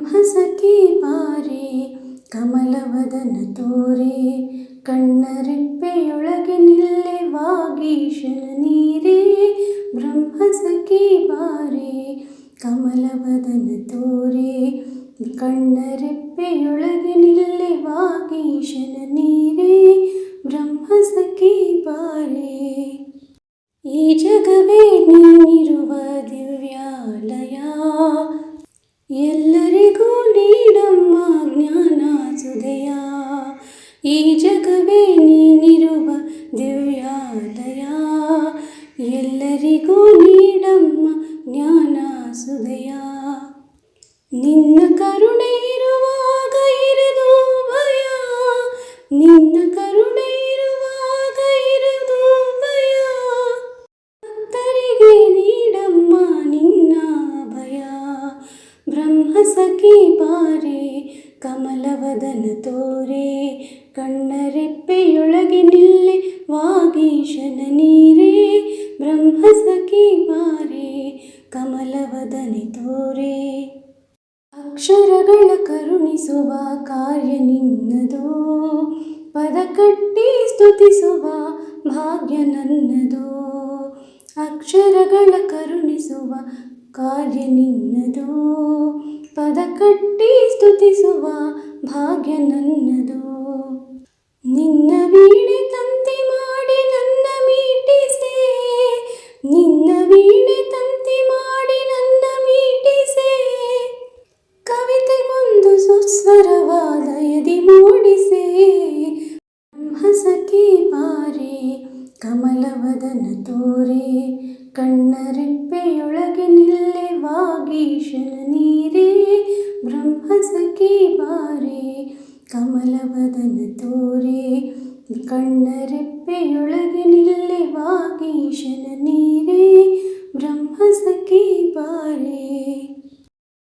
ಬ್ರಹ್ಮಸಖಿ ಬಾರೆ ಕಮಲವದನ ತೋರೆ ಕಣ್ಣರೆಪ್ಪೆಯೊಳಗೆ ನಿಲ್ಲೆ ವಾಗೀಶನ ನೀರೇ. ಬ್ರಹ್ಮಸಖಿ ಬಾರೆ ಕಮಲವದನ ತೋರೆ ಕಣ್ಣರೆಪ್ಪೆಯೊಳಗೆ ನಿಲ್ಲೆ ವಾಗೀಶನ ನೀರೇ. ಬ್ರಹ್ಮಸಖಿ ಬಾರೆ. ಈ ಜಗವೇ ನೀನಿರುವ ದಿವ್ಯಾಲಯ, ಎಲ್ಲರಿಗೂ ನೀಡಮ್ಮ ಜ್ಞಾನ ಸುಧೆಯ. ಈ ಜಗವೇ ನೀನಿರುವ ದಿವ್ಯಾಲಯ, ಎಲ್ಲರಿಗೂ ನೀಡಮ್ಮ ಜ್ಞಾನ ಸುಧೆಯ. ನಿನ್ನ ಕರುಣೆ ಇರುವಾಗ ಇರದು ಭಯ, ನಿನ್ನ ಕರುಣೆ ಇರುವಾಗ ಇರದು ಭಯ. ಭಕ್ತರಿಗೆ ನೀಡಮ್ಮ ನಿನ್ನ ಭಯ. ಬ್ರಹ್ಮಸಖಿ ಬಾರೆ ಕಮಲವದನ ತೋರೆ ಕಣ್ಣರೆಪ್ಪೆಯೊಳಗೆ ನಿಲ್ಲೆ ವಾಗೀಶನ ನೀರೇ. ಬ್ರಹ್ಮಸಖಿ ಬಾರೆ ಕಮಲವದನ ತೋರೆ. ಅಕ್ಷರಗಳ ಕರುಣಿಸುವ ಕಾರ್ಯ ನಿನ್ನದು, ಪದ ಕಟ್ಟಿ ಸ್ತುತಿಸುವ ಭಾಗ್ಯ ನನ್ನದು. ಅಕ್ಷರಗಳ ಕರುಣಿಸುವ ಕಾರ್ಯ ನಿನ್ನದು, ಪದ ಕಟ್ಟಿ ಸ್ತುತಿಸುವ ಭಾಗ್ಯ ನನ್ನದು. ನಿನ್ನ ವೀಣೆ ತಂತಿ ಮಾಡಿ ನನ್ನ ಮೀಟಿಸೆ, ನಿನ್ನ ವೀಣೆ ತಂತಿ ಮಾಡಿ ನನ್ನ ಮೀಟಿಸೆ. ಕವಿತೆಗೊಂದು ಸುಸ್ವರವಾದ ಎದಿ ಮೂಡಿಸೆ. ಬ್ರಹ್ಮಸಖಿ ಬಾರೆ ಕಮಲವದನ ತೋರೆ ಕಣ್ಣರೆಪ್ಪೆಯೊಳಗೆ ನಿಲ್ಲೆ ವಾಗೀಶನ ನೀರೇ. ಬ್ರಹ್ಮಸಖಿ ಬಾರೆ ಕಮಲವದನ ತೋರೆ ಕಣ್ಣರೆಪ್ಪೆಯೊಳಗೆ ನಿಲ್ಲೆ ವಾಗೀಶನ ನೀರೇ.